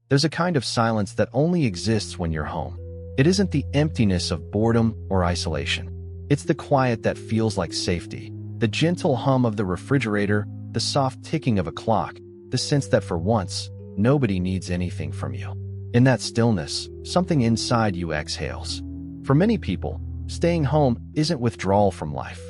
There's a kind of silence that only exists when you're home. It isn't the emptiness of boredom or isolation. It's the quiet that feels like safety, the gentle hum of the refrigerator, the soft ticking of a clock, the sense that for once, nobody needs anything from you. In that stillness, something inside you exhales. For many people, staying home isn't withdrawal from life.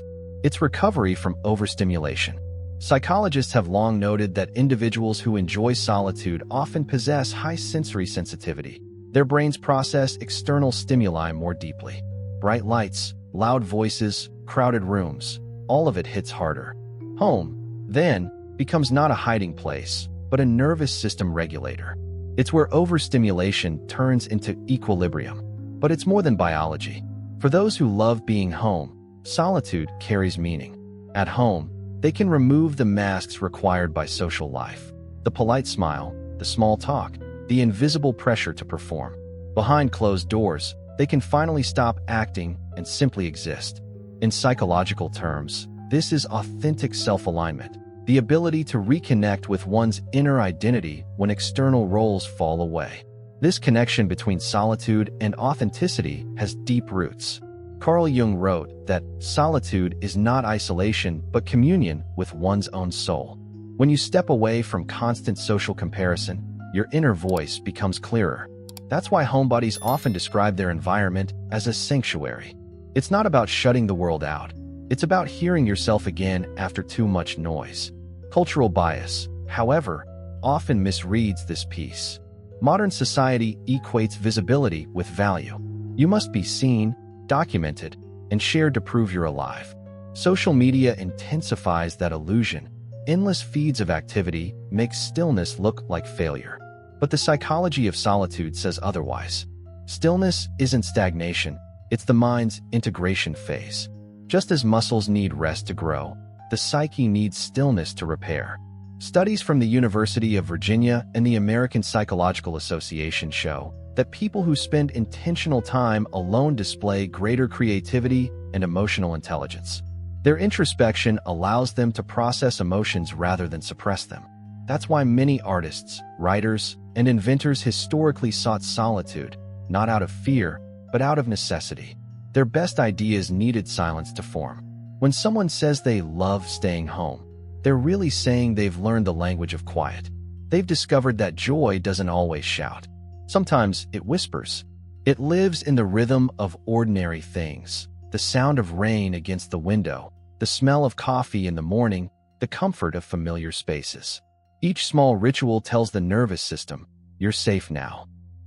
It's recovery from overstimulation. Psychologists have long noted that individuals who enjoy solitude often possess high sensory sensitivity. Their brains process external stimuli more deeply. Bright lights, loud voices, crowded rooms, all of it hits harder. Home, then, becomes not a hiding place, but a nervous system regulator. It's where overstimulation turns into equilibrium. But it's more than biology. For those who love being home, solitude carries meaning. At home, they can remove the masks required by social life. The polite smile, the small talk, the invisible pressure to perform. Behind closed doors, they can finally stop acting and simply exist. In psychological terms, this is authentic self-alignment, the ability to reconnect with one's inner identity when external roles fall away. This connection between solitude and authenticity has deep roots. Carl Jung wrote that solitude is not isolation but communion with one's own soul. When you step away from constant social comparison, your inner voice becomes clearer. That's why homebodies often describe their environment as a sanctuary. It's not about shutting the world out. It's about hearing yourself again after too much noise. Cultural bias, however, often misreads this piece. Modern society equates visibility with value. You must be seen, documented, and shared to prove you're alive. Social media intensifies that illusion. Endless feeds of activity make stillness look like failure. But the psychology of solitude says otherwise. Stillness isn't stagnation, it's the mind's integration phase. Just as muscles need rest to grow, the psyche needs stillness to repair. Studies from the University of Virginia and the American Psychological Association show that people who spend intentional time alone display greater creativity and emotional intelligence. Their introspection allows them to process emotions rather than suppress them. That's why many artists, writers, and inventors historically sought solitude, not out of fear, but out of necessity. Their best ideas needed silence to form. When someone says they love staying home, they're really saying they've learned the language of quiet. They've discovered that joy doesn't always shout. Sometimes it whispers. It lives in the rhythm of ordinary things, the sound of rain against the window, the smell of coffee in the morning, the comfort of familiar spaces. Each small ritual tells the nervous system, you're safe now.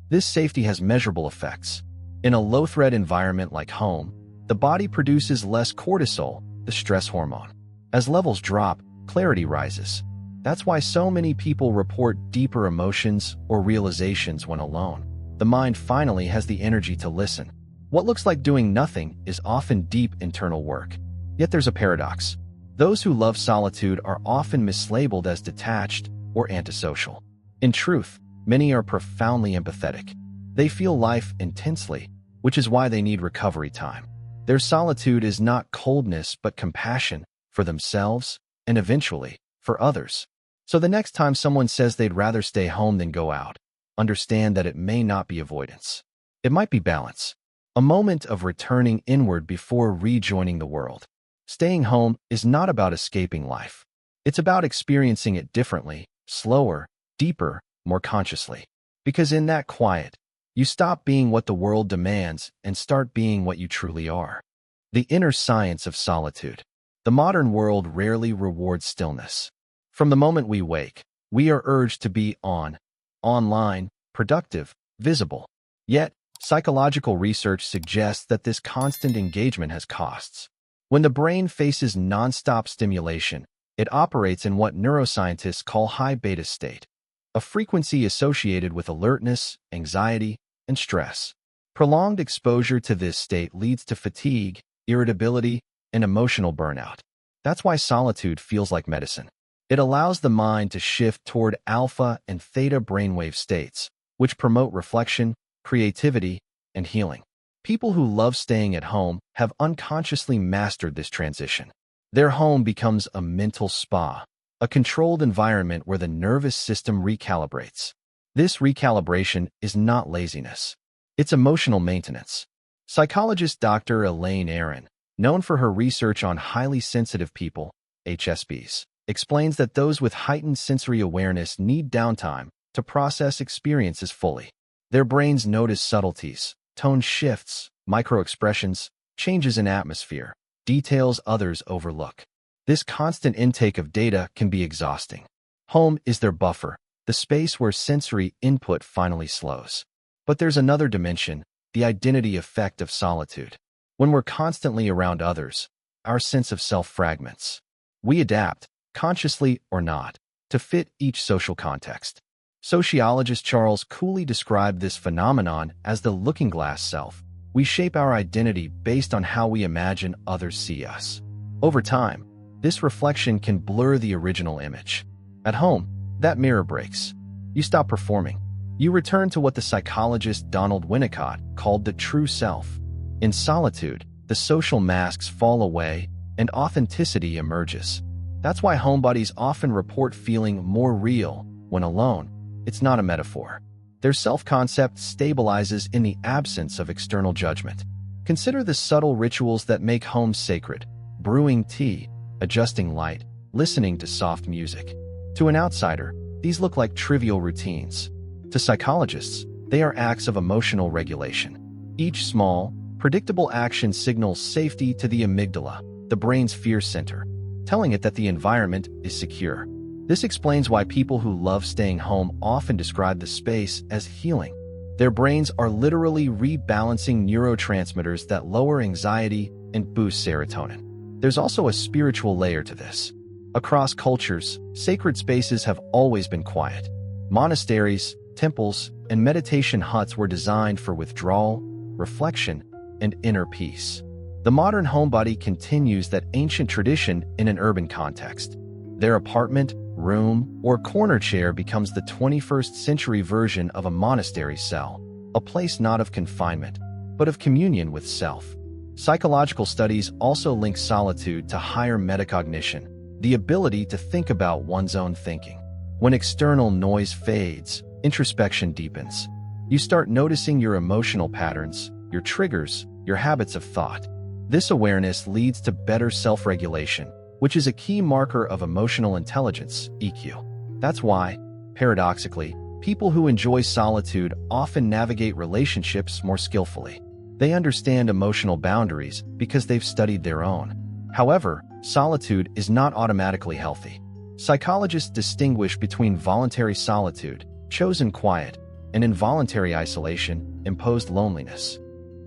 This safety has measurable effects. In a low-threat environment like home, the body produces less cortisol, the stress hormone. As levels drop, clarity rises. That's why so many people report deeper emotions or realizations when alone. The mind finally has the energy to listen. What looks like doing nothing is often deep internal work. Yet there's a paradox. Those who love solitude are often mislabeled as detached or antisocial. In truth, many are profoundly empathetic. They feel life intensely, which is why they need recovery time. Their solitude is not coldness but compassion for themselves and eventually for others. So the next time someone says they'd rather stay home than go out, understand that it may not be avoidance. It might be balance, a moment of returning inward before rejoining the world. Staying home is not about escaping life. It's about experiencing it differently, slower, deeper, more consciously. Because in that quiet, you stop being what the world demands and start being what you truly are. The inner science of solitude. The modern world rarely rewards stillness. From the moment we wake, we are urged to be online, productive, visible. Yet, psychological research suggests that this constant engagement has costs. When the brain faces nonstop stimulation, it operates in what neuroscientists call high beta state, a frequency associated with alertness, anxiety, and stress. Prolonged exposure to this state leads to fatigue, irritability, and emotional burnout. That's why solitude feels like medicine. It allows the mind to shift toward alpha and theta brainwave states, which promote reflection, creativity, and healing. People who love staying at home have unconsciously mastered this transition. Their home becomes a mental spa, a controlled environment where the nervous system recalibrates. This recalibration is not laziness. It's emotional maintenance. Psychologist Dr. Elaine Aron, known for her research on highly sensitive people, HSPs, explains that those with heightened sensory awareness need downtime to process experiences fully. Their brains notice subtleties, tone shifts, microexpressions, changes in atmosphere, details others overlook. This constant intake of data can be exhausting. Home is their buffer, the space where sensory input finally slows. But there's another dimension, the identity effect of solitude. When we're constantly around others, our sense of self fragments. We adapt, consciously or not, to fit each social context. Sociologist Charles Cooley described this phenomenon as the looking-glass self. We shape our identity based on how we imagine others see us. Over time, this reflection can blur the original image. At home, that mirror breaks. You stop performing. You return to what the psychologist Donald Winnicott called the true self. In solitude, the social masks fall away and authenticity emerges. That's why homebodies often report feeling more real when alone. It's not a metaphor. Their self-concept stabilizes in the absence of external judgment. Consider the subtle rituals that make home sacred: brewing tea, adjusting light, listening to soft music. To an outsider, these look like trivial routines. To psychologists, they are acts of emotional regulation. Each small, predictable action signals safety to the amygdala, the brain's fear center, telling it that the environment is secure. This explains why people who love staying home often describe the space as healing. Their brains are literally rebalancing neurotransmitters that lower anxiety and boost serotonin. There's also a spiritual layer to this. Across cultures, sacred spaces have always been quiet. Monasteries, temples, and meditation huts were designed for withdrawal, reflection, and inner peace. The modern homebody continues that ancient tradition in an urban context. Their apartment, room, or corner chair becomes the 21st century version of a monastery cell, a place not of confinement, but of communion with self. Psychological studies also link solitude to higher metacognition, the ability to think about one's own thinking. When external noise fades, introspection deepens. You start noticing your emotional patterns, your triggers, your habits of thought. This awareness leads to better self-regulation, which is a key marker of emotional intelligence, EQ. That's why, paradoxically, people who enjoy solitude often navigate relationships more skillfully. They understand emotional boundaries because they've studied their own. However, solitude is not automatically healthy. Psychologists distinguish between voluntary solitude, chosen quiet, and involuntary isolation, imposed loneliness.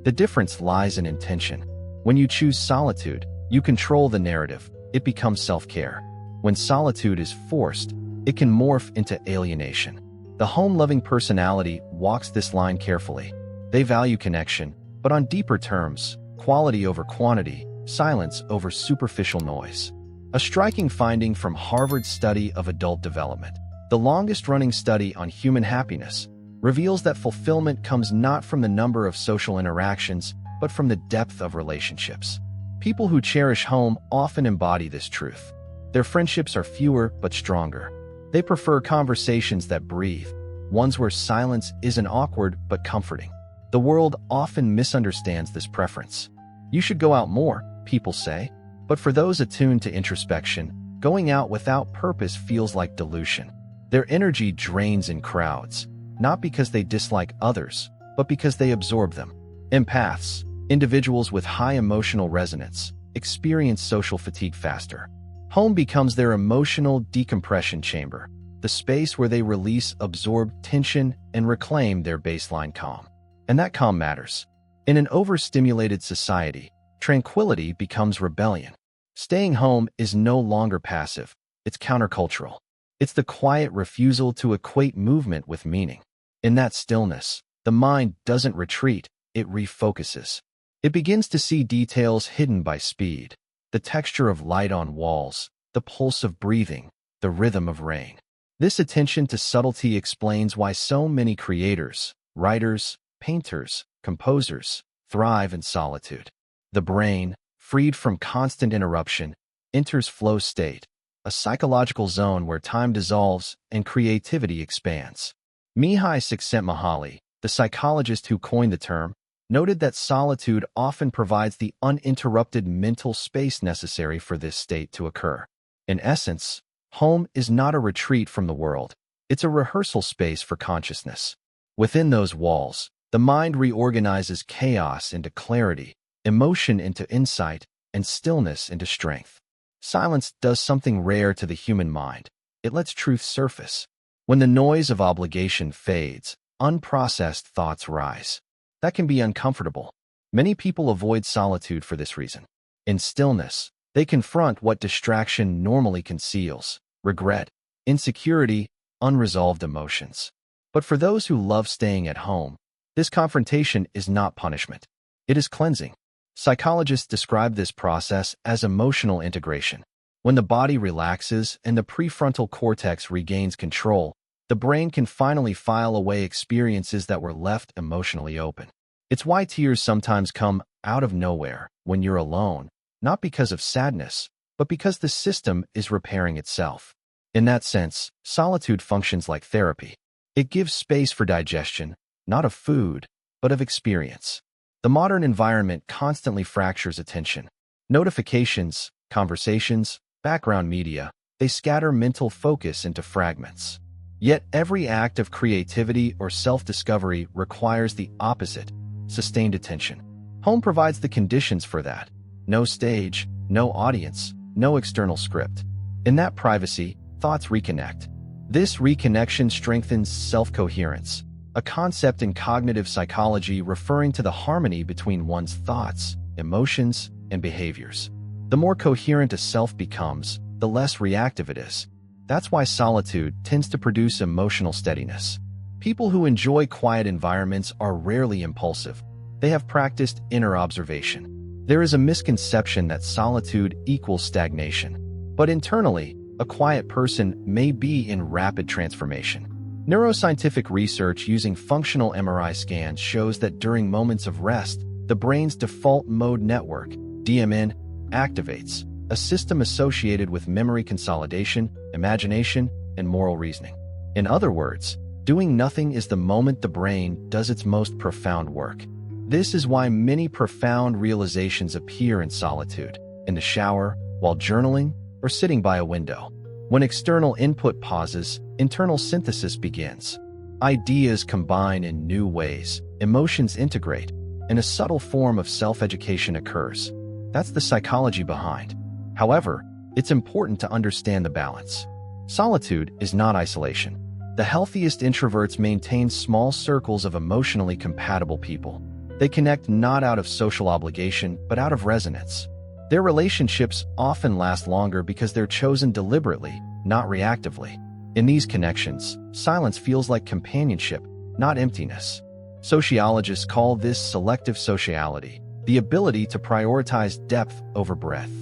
The difference lies in intention. When you choose solitude, you control the narrative. It becomes self-care. When solitude is forced, it can morph into alienation. The home-loving personality walks this line carefully. They value connection, but on deeper terms, quality over quantity, silence over superficial noise. A striking finding from Harvard's study of adult development, the longest-running study on human happiness, reveals that fulfillment comes not from the number of social interactions, but from the depth of relationships. People who cherish home often embody this truth. Their friendships are fewer but stronger. They prefer conversations that breathe, ones where silence isn't awkward but comforting. The world often misunderstands this preference. You should go out more, people say. But for those attuned to introspection, going out without purpose feels like dilution. Their energy drains in crowds, not because they dislike others, but because they absorb them. Empaths, individuals with high emotional resonance, experience social fatigue faster. Home becomes their emotional decompression chamber, the space where they release absorbed tension and reclaim their baseline calm. And that calm matters. In an overstimulated society, tranquility becomes rebellion. Staying home is no longer passive, it's countercultural. It's the quiet refusal to equate movement with meaning. In that stillness, the mind doesn't retreat, it refocuses. It begins to see details hidden by speed, the texture of light on walls, the pulse of breathing, the rhythm of rain. This attention to subtlety explains why so many creators, writers, painters, composers, thrive in solitude. The brain, freed from constant interruption, enters flow state, a psychological zone where time dissolves and creativity expands. Mihai Csikszentmihalyi, the psychologist who coined the term, noted that solitude often provides the uninterrupted mental space necessary for this state to occur. In essence, home is not a retreat from the world. It's a rehearsal space for consciousness. Within those walls, the mind reorganizes chaos into clarity, emotion into insight, and stillness into strength. Silence does something rare to the human mind. It lets truth surface. When the noise of obligation fades, unprocessed thoughts rise. That can be uncomfortable. Many people avoid solitude for this reason. In stillness, they confront what distraction normally conceals: regret, insecurity, unresolved emotions. But for those who love staying at home, this confrontation is not punishment. It is cleansing. Psychologists describe this process as emotional integration. When the body relaxes and the prefrontal cortex regains control, the brain can finally file away experiences that were left emotionally open. It's why tears sometimes come out of nowhere when you're alone, not because of sadness, but because the system is repairing itself. In that sense, solitude functions like therapy. It gives space for digestion, not of food, but of experience. The modern environment constantly fractures attention. Notifications, conversations, background media, they scatter mental focus into fragments. Yet every act of creativity or self-discovery requires the opposite: sustained attention. Home provides the conditions for that. No stage, no audience, no external script. In that privacy, thoughts reconnect. This reconnection strengthens self-coherence, a concept in cognitive psychology referring to the harmony between one's thoughts, emotions, and behaviors. The more coherent a self becomes, the less reactive it is. That's why solitude tends to produce emotional steadiness. People who enjoy quiet environments are rarely impulsive. They have practiced inner observation. There is a misconception that solitude equals stagnation. But internally, a quiet person may be in rapid transformation. Neuroscientific research using functional MRI scans shows that during moments of rest, the brain's default mode network, DMN, activates, a system associated with memory consolidation, imagination, and moral reasoning. In other words, doing nothing is the moment the brain does its most profound work. This is why many profound realizations appear in solitude, in the shower, while journaling, or sitting by a window. When external input pauses, internal synthesis begins. Ideas combine in new ways, emotions integrate, and a subtle form of self-education occurs. That's the psychology behind. However, it's important to understand the balance. Solitude is not isolation. The healthiest introverts maintain small circles of emotionally compatible people. They connect not out of social obligation, but out of resonance. Their relationships often last longer because they're chosen deliberately, not reactively. In these connections, silence feels like companionship, not emptiness. Sociologists call this selective sociality, the ability to prioritize depth over breadth.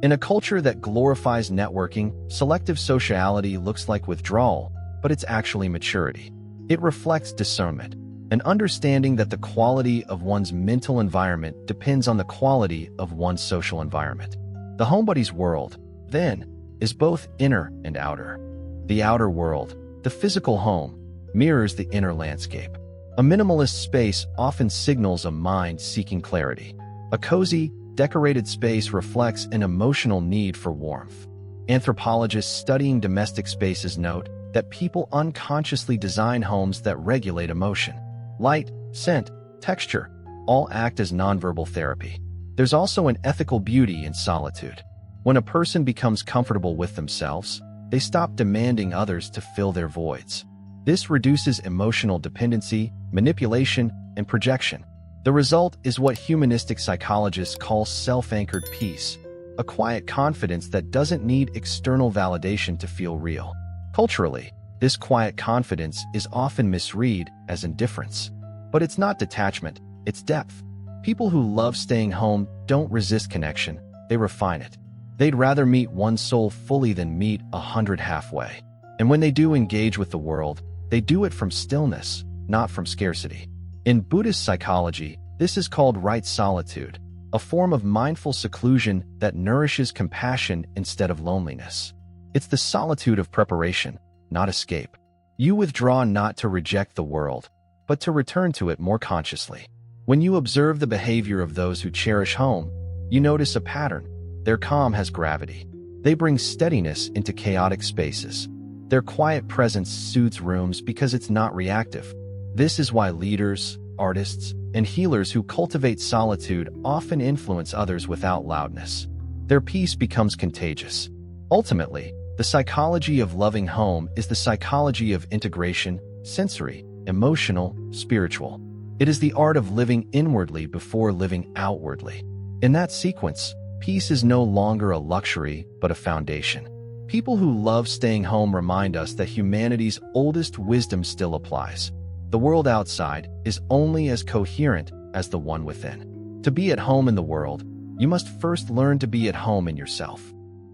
In a culture that glorifies networking, selective sociality looks like withdrawal, but it's actually maturity. It reflects discernment, an understanding that the quality of one's mental environment depends on the quality of one's social environment. The homebody's world, then, is both inner and outer. The outer world, the physical home, mirrors the inner landscape. A minimalist space often signals a mind seeking clarity. A cozy, decorated space reflects an emotional need for warmth. Anthropologists studying domestic spaces note that people unconsciously design homes that regulate emotion. Light, scent, texture, all act as nonverbal therapy. There's also an ethical beauty in solitude. When a person becomes comfortable with themselves, they stop demanding others to fill their voids. This reduces emotional dependency, manipulation, and projection. The result is what humanistic psychologists call self-anchored peace, a quiet confidence that doesn't need external validation to feel real. Culturally, this quiet confidence is often misread as indifference. But it's not detachment, it's depth. People who love staying home don't resist connection, they refine it. They'd rather meet one soul fully than meet 100 halfway. And when they do engage with the world, they do it from stillness, not from scarcity. In Buddhist psychology, this is called right solitude, a form of mindful seclusion that nourishes compassion instead of loneliness. It's the solitude of preparation, not escape. You withdraw not to reject the world, but to return to it more consciously. When you observe the behavior of those who cherish home, you notice a pattern. Their calm has gravity. They bring steadiness into chaotic spaces. Their quiet presence soothes rooms because it's not reactive. This is why leaders, artists, and healers who cultivate solitude often influence others without loudness. Their peace becomes contagious. Ultimately, the psychology of loving home is the psychology of integration, sensory, emotional, spiritual. It is the art of living inwardly before living outwardly. In that sequence, peace is no longer a luxury, but a foundation. People who love staying home remind us that humanity's oldest wisdom still applies. The world outside is only as coherent as the one within. To be at home in the world, you must first learn to be at home in yourself.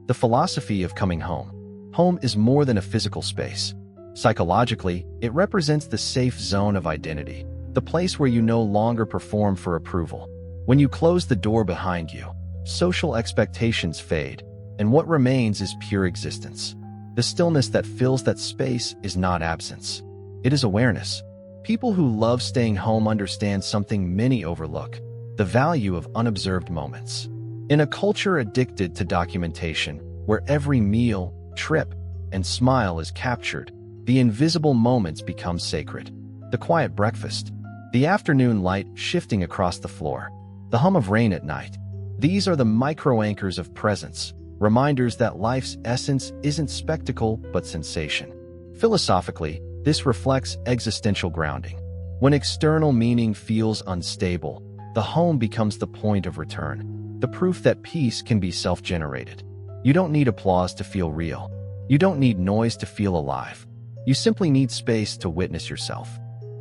The philosophy of coming home. Home is more than a physical space. Psychologically, it represents the safe zone of identity, the place where you no longer perform for approval. When you close the door behind you, social expectations fade, and what remains is pure existence. The stillness that fills that space is not absence. It is awareness. People who love staying home understand something many overlook: the value of unobserved moments. In a culture addicted to documentation, where every meal, trip, and smile is captured, the invisible moments become sacred. The quiet breakfast, the afternoon light shifting across the floor, the hum of rain at night. These are the micro-anchors of presence, reminders that life's essence isn't spectacle but sensation. Philosophically, this reflects existential grounding. When external meaning feels unstable, the home becomes the point of return, the proof that peace can be self-generated. You don't need applause to feel real. You don't need noise to feel alive. You simply need space to witness yourself.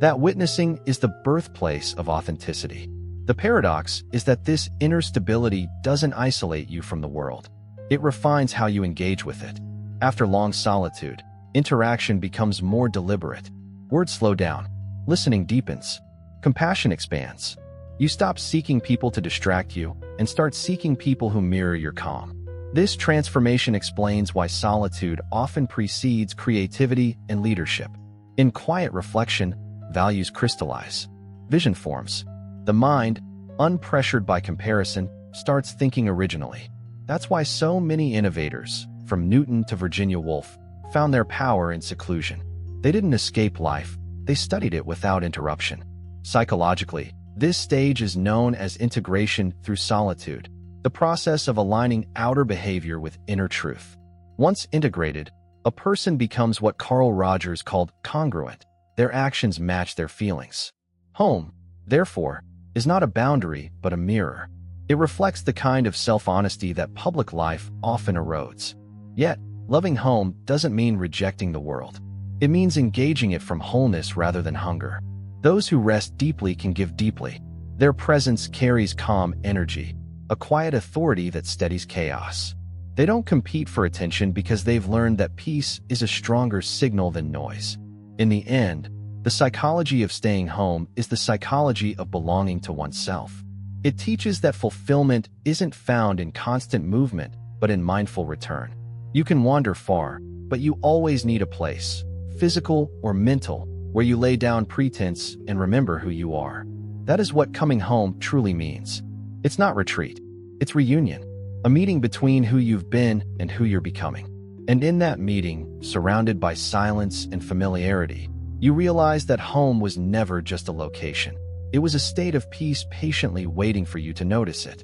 That witnessing is the birthplace of authenticity. The paradox is that this inner stability doesn't isolate you from the world. It refines how you engage with it. After long solitude, interaction becomes more deliberate. Words slow down. Listening deepens. Compassion expands. You stop seeking people to distract you and start seeking people who mirror your calm. This transformation explains why solitude often precedes creativity and leadership. In quiet reflection, values crystallize. Vision forms. The mind, unpressured by comparison, starts thinking originally. That's why so many innovators, from Newton to Virginia Woolf, found their power in seclusion. They didn't escape life, they studied it without interruption. Psychologically, this stage is known as integration through solitude, the process of aligning outer behavior with inner truth. Once integrated, a person becomes what Carl Rogers called congruent. Their actions match their feelings. Home, therefore, is not a boundary but a mirror. It reflects the kind of self-honesty that public life often erodes. Yet, loving home doesn't mean rejecting the world. It means engaging it from wholeness rather than hunger. Those who rest deeply can give deeply. Their presence carries calm energy, a quiet authority that steadies chaos. They don't compete for attention because they've learned that peace is a stronger signal than noise. In the end, the psychology of staying home is the psychology of belonging to oneself. It teaches that fulfillment isn't found in constant movement, but in mindful return. You can wander far, but you always need a place, physical or mental, where you lay down pretense and remember who you are. That is what coming home truly means. It's not retreat. It's reunion, a meeting between who you've been and who you're becoming. And in that meeting, surrounded by silence and familiarity, you realize that home was never just a location. It was a state of peace patiently waiting for you to notice it.